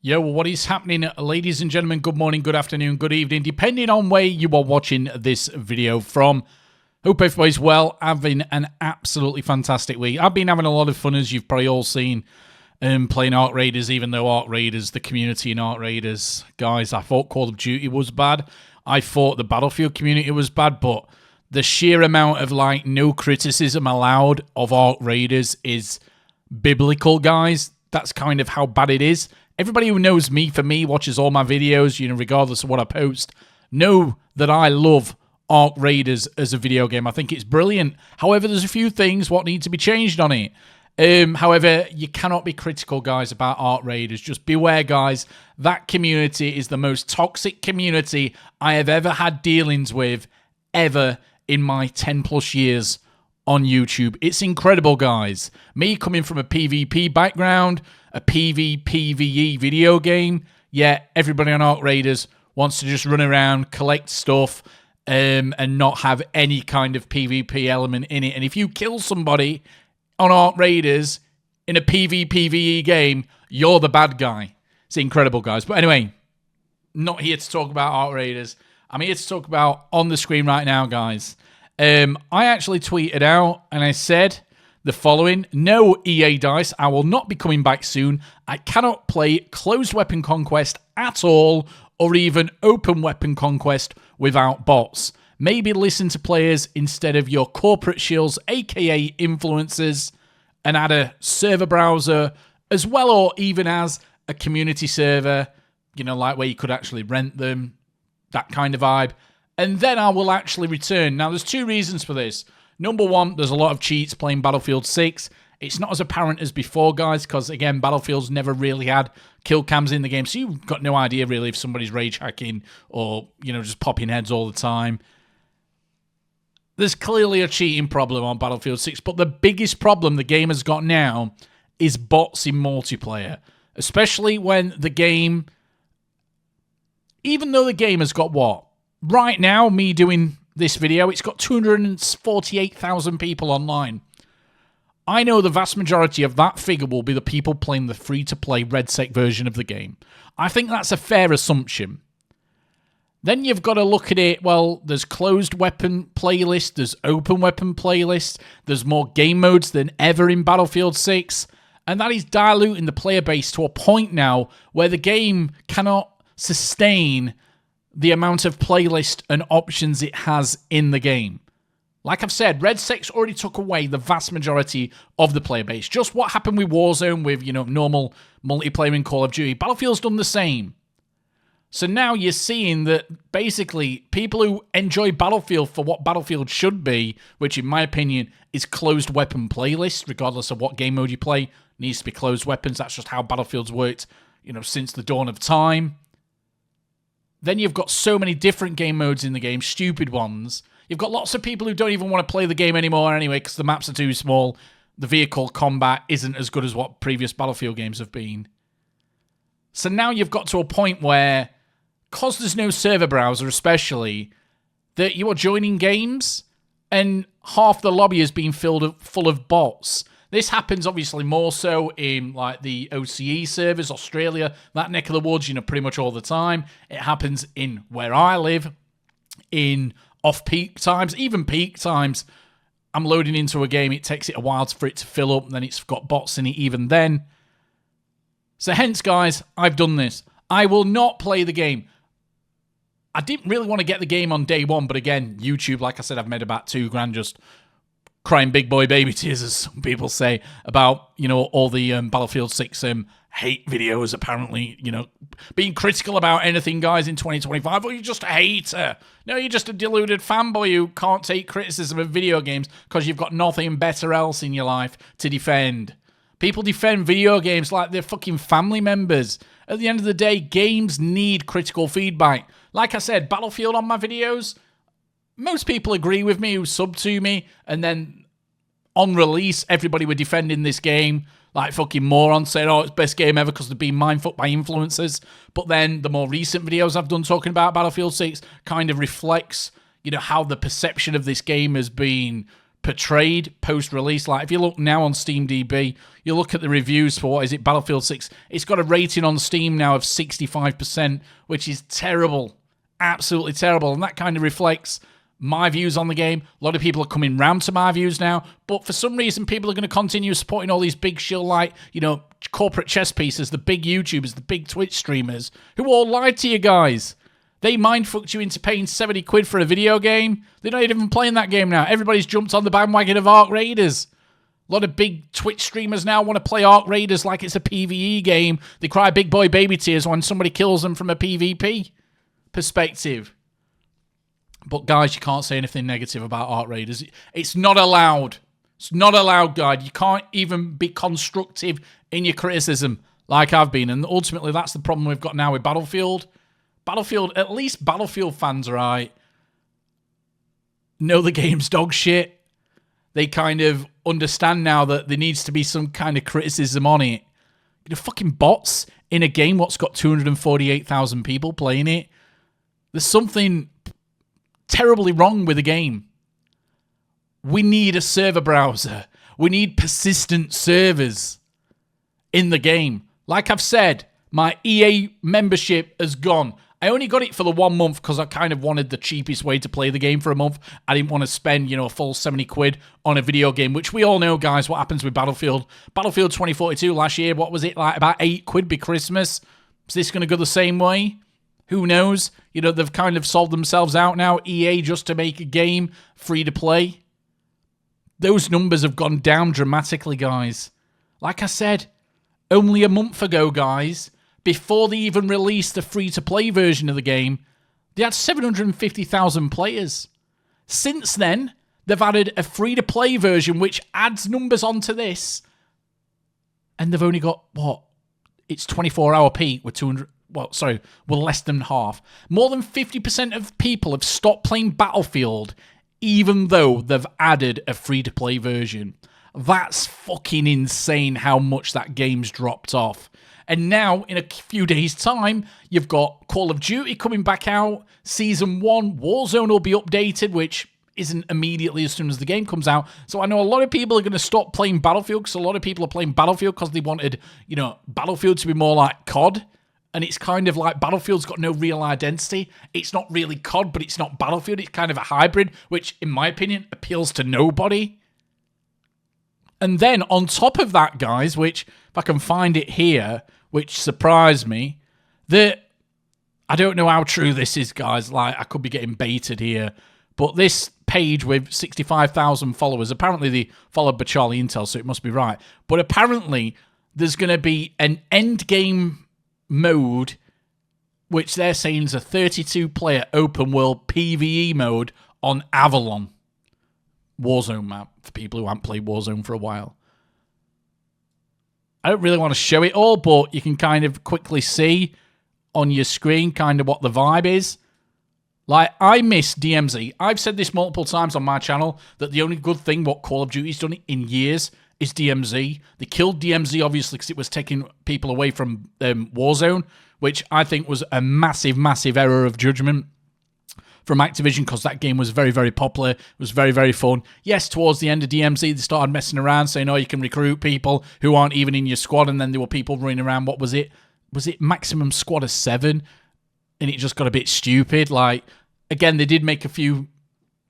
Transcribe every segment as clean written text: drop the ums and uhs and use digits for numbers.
Yo, what is happening, ladies and gentlemen? Good morning, good afternoon, good evening, depending on where you are watching this video from. Hope everybody's well, having an absolutely fantastic week. I've been having a lot of fun, as you've probably all seen, playing Ark Raiders, even though Ark Raiders, the community in Ark Raiders, guys, I thought Call of Duty was bad. I thought the Battlefield community was bad, but the sheer amount of, like, no criticism allowed of Ark Raiders is biblical, guys. That's kind of how bad it is. Everybody who knows me, watches all my videos, regardless of what I post, know that I love Ark Raiders as a video game. I think it's brilliant. However, there's a few things what need to be changed on it. However, you cannot be critical, guys, about Ark Raiders. Just beware, guys. That community is the most toxic community I have ever had dealings with, ever in my 10+ years on YouTube. It's incredible, guys. Me coming from a PvP background, a PvPvE video game, yet everybody on Ark Raiders wants to just run around, collect stuff, and not have any kind of PvP element in it. And if you kill somebody on Ark Raiders in a PvPvE game, you're the bad guy. It's incredible, guys. But anyway, not here to talk about Ark Raiders. I'm here to talk about on the screen right now, guys. I actually tweeted out and I said the following: no EA Dice, I will not be coming back soon. I cannot play closed weapon Conquest at all, or even open weapon Conquest without bots. Maybe listen to players instead of your corporate shills, aka influencers, and add a server browser as well, or even as a community server, like where you could actually rent them, that kind of vibe. And then I will actually return. Now, there's two reasons for this. Number one, there's a lot of cheats playing Battlefield 6. It's not as apparent as before, guys, because, again, Battlefield's never really had kill cams in the game, so you've got no idea, really, if somebody's rage hacking or, just popping heads all the time. There's clearly a cheating problem on Battlefield 6, but the biggest problem the game has got now is bots in multiplayer, especially when the game, even though the game has got what? Right now, me doing this video, it's got 248,000 people online. I know the vast majority of that figure will be the people playing the free-to-play Redsec version of the game. I think that's a fair assumption. Then you've got to look at it, well, there's closed weapon playlists, there's open weapon playlists, there's more game modes than ever in Battlefield 6, and that is diluting the player base to a point now where the game cannot sustain the amount of playlist and options it has in the game. Like I've said, Redsec's already took away the vast majority of the player base. Just what happened with Warzone, with, normal multiplayer in Call of Duty. Battlefield's done the same. So now you're seeing that basically people who enjoy Battlefield for what Battlefield should be, which in my opinion is closed weapon playlists, regardless of what game mode you play, needs to be closed weapons. That's just how Battlefield's worked, since the dawn of time. Then you've got so many different game modes in the game, stupid ones. You've got lots of people who don't even want to play the game anymore anyway because the maps are too small. The vehicle combat isn't as good as what previous Battlefield games have been. So now you've got to a point where, because there's no server browser especially, that you are joining games and half the lobby is being filled full of bots. This happens obviously more so in like the OCE servers, Australia, that neck of the woods, pretty much all the time. It happens in where I live, in off-peak times, even peak times. I'm loading into a game, it takes it a while for it to fill up, and then it's got bots in it even then. So hence, guys, I've done this. I will not play the game. I didn't really want to get the game on day one, but again, YouTube, like I said, I've made about $2,000 just crying big boy baby tears, as some people say, about, all the Battlefield 6 hate videos, apparently, being critical about anything, guys, in 2025. Well, you're just a hater. No, you're just a deluded fanboy who can't take criticism of video games because you've got nothing better else in your life to defend. People defend video games like they're fucking family members. At the end of the day, games need critical feedback. Like I said, Battlefield on my videos, most people agree with me who sub to me, and then on release, everybody were defending this game like fucking morons, saying, oh, it's best game ever because they're being mindfucked by influencers. But then the more recent videos I've done talking about Battlefield 6 kind of reflects, how the perception of this game has been portrayed post-release. Like, if you look now on SteamDB, you look at the reviews for, what is it, Battlefield 6, it's got a rating on Steam now of 65%, which is terrible. Absolutely terrible. And that kind of reflects my views on the game. A lot of people are coming round to my views now, but for some reason, people are going to continue supporting all these big shill, like, you know, corporate chess pieces, the big YouTubers, the big Twitch streamers, who all lied to you guys. They mind-fucked you into paying 70 quid for a video game. They're not even playing that game now. Everybody's jumped on the bandwagon of Ark Raiders. A lot of big Twitch streamers now want to play Ark Raiders like it's a PvE game. They cry big boy baby tears when somebody kills them from a PvP perspective. But guys, you can't say anything negative about Ark Raiders. It's not allowed. It's not allowed, guys. You can't even be constructive in your criticism like I've been. And ultimately, that's the problem we've got now with Battlefield. Battlefield, at least Battlefield fans, right, know the game's dog shit. They kind of understand now that there needs to be some kind of criticism on it. You know, fucking bots in a game what's got 248,000 people playing it. There's something terribly wrong with the game. We need a server browser. We need persistent servers in the game. Like I've said, my EA membership has gone. I only got it for the 1 month because I kind of wanted the cheapest way to play the game for a month. I didn't want to spend, you know, a full 70 quid on a video game, which we all know, guys, what happens with Battlefield. Battlefield 2042 last year, what was it, like about 8 quid by Christmas? Is this going to go the same way? Who knows? You know, they've kind of sold themselves out now, EA, just to make a game free to play. Those numbers have gone down dramatically, guys. Like I said, only a month ago, guys, before they even released the free-to-play version of the game, they had 750,000 players. Since then, they've added a free-to-play version which adds numbers onto this, and they've only got, what? It's 24-hour peak with 200... Well, sorry, we're less than half. More than 50% of people have stopped playing Battlefield, even though they've added a free-to-play version. That's fucking insane how much that game's dropped off. And now, in a few days' time, you've got Call of Duty coming back out. Season 1, Warzone will be updated, which isn't immediately as soon as the game comes out. So I know a lot of people are going to stop playing Battlefield, because a lot of people are playing Battlefield because they wanted, you know, Battlefield to be more like COD. And it's kind of like Battlefield's got no real identity. It's not really COD, but it's not Battlefield. It's kind of a hybrid, which, in my opinion, appeals to nobody. And then, on top of that, guys, which, if I can find it here, which surprised me, that I don't know how true this is, guys. Like, I could be getting baited here. But this page with 65,000 followers, apparently they followed by Charlie Intel, so it must be right. But apparently, there's going to be an endgame mode, which they're saying is a 32-player open-world PvE mode on Avalon. Warzone map, for people who haven't played Warzone for a while. I don't really want to show it all, but you can kind of quickly see on your screen kind of what the vibe is. Like, I miss DMZ. I've said this multiple times on my channel, that the only good thing what Call of Duty's done in years is DMZ. They killed DMZ, obviously, because it was taking people away from Warzone, which I think was a massive, massive error of judgment from Activision, because that game was very, very popular. It was very, very fun. Yes, towards the end of DMZ, they started messing around, saying, oh, you can recruit people who aren't even in your squad, and then there were people running around, what was it? Was it maximum squad of 7? And it just got a bit stupid. Like, again, they did make a few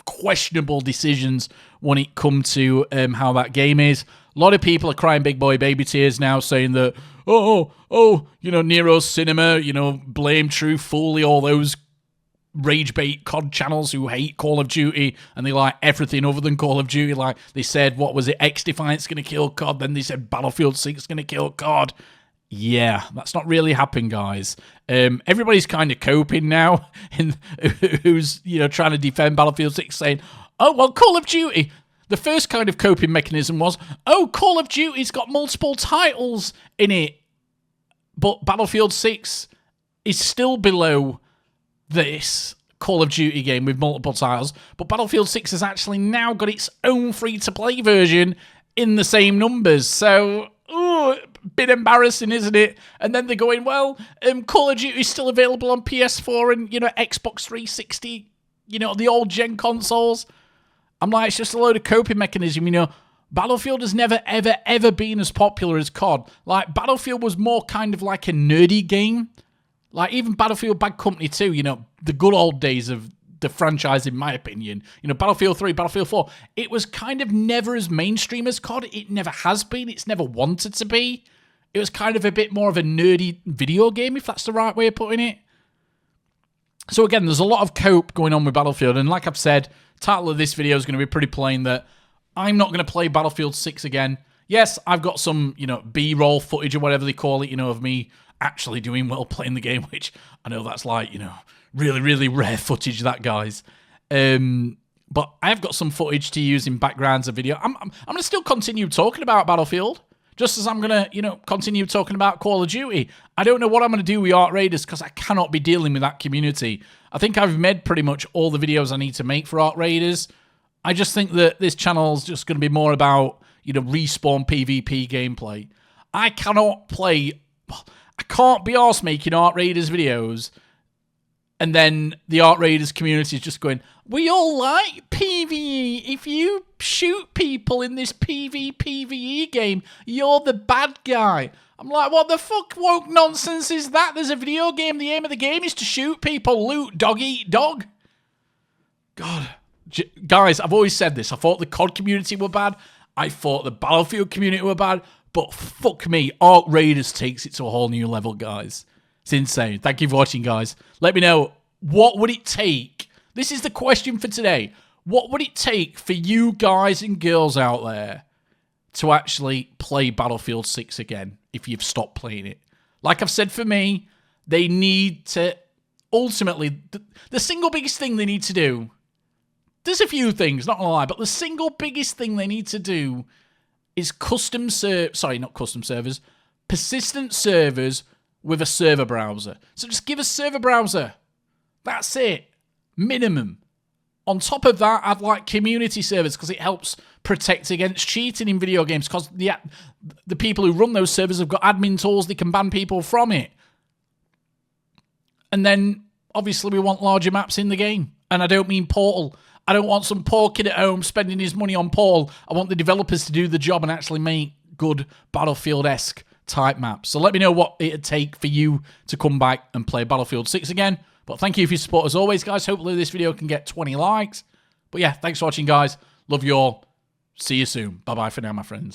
questionable decisions when it come to how that game is. A lot of people are crying big boy baby tears now, saying that, oh, you know, Nero's Cinema, you know, Blame True Fully, all those rage bait COD channels who hate Call of Duty and they like everything other than Call of Duty. Like, they said, what was it, X-Defiant's going to kill COD, then they said Battlefield 6 is going to kill COD. Yeah, that's not really happening, guys. Everybody's kind of coping now, who's, you know, trying to defend Battlefield 6, saying, oh, well, Call of Duty. The first kind of coping mechanism was, oh, Call of Duty's got multiple titles in it, but Battlefield 6 is still below this Call of Duty game with multiple titles, but Battlefield 6 has actually now got its own free-to-play version in the same numbers, so, ooh, bit embarrassing, isn't it? And then they're going, well, Call of Duty is still available on PS4 and, you know, Xbox 360, you know, the old-gen consoles. I'm like, it's just a load of coping mechanism, you know. Battlefield has never, ever, ever been as popular as COD. Like, Battlefield was more kind of like a nerdy game. Like, even Battlefield Bad Company 2, you know, the good old days of the franchise, in my opinion. You know, Battlefield 3, Battlefield 4, it was kind of never as mainstream as COD. It never has been. It's never wanted to be. It was kind of a bit more of a nerdy video game, if that's the right way of putting it. So again, there's a lot of cope going on with Battlefield, and like I've said, title of this video is going to be pretty plain that I'm not going to play Battlefield 6 again. Yes, I've got some, you know, B-roll footage or whatever they call it, you know, of me actually doing well playing the game, which I know that's like, you know, really, really rare footage, that, guys. But I've got some footage to use in backgrounds of video. I'm going to still continue talking about Battlefield, just as I'm going to, you know, continue talking about Call of Duty. I don't know what I'm going to do with Arc Raiders because I cannot be dealing with that community. I think I've made pretty much all the videos I need to make for Arc Raiders. I just think that this channel's just going to be more about, you know, respawn PvP gameplay. I cannot play... I can't be arsed making Arc Raiders videos and then the Arc Raiders community is just going, we all like PvE. If you shoot people in this PvE game, you're the bad guy. I'm like, what the fuck woke nonsense is that? There's a video game. The aim of the game is to shoot people, loot, dog eat dog. God. Guys, I've always said this. I thought the COD community were bad. I thought the Battlefield community were bad. But fuck me, Arc Raiders takes it to a whole new level, guys. It's insane. Thank you for watching, guys. Let me know, what would it take? This is the question for today. What would it take for you guys and girls out there to actually play Battlefield 6 again if you've stopped playing it? Like I've said, for me, they need to... Ultimately, the single biggest thing they need to do... There's a few things, not gonna lie, but the single biggest thing they need to do is persistent servers with a server browser. So just give a server browser. That's it. Minimum. On top of that, I'd like community servers because it helps protect against cheating in video games because the people who run those servers have got admin tools, they can ban people from it. And then, obviously, we want larger maps in the game. And I don't mean Portal. I don't want some poor kid at home spending his money on Portal. I want the developers to do the job and actually make good Battlefield-esque type maps. So let me know what it'd take for you to come back and play Battlefield 6 again. But thank you for your support as always, guys. Hopefully this video can get 20 likes. But yeah, thanks for watching, guys. Love you all. See you soon. Bye-bye for now, my friends.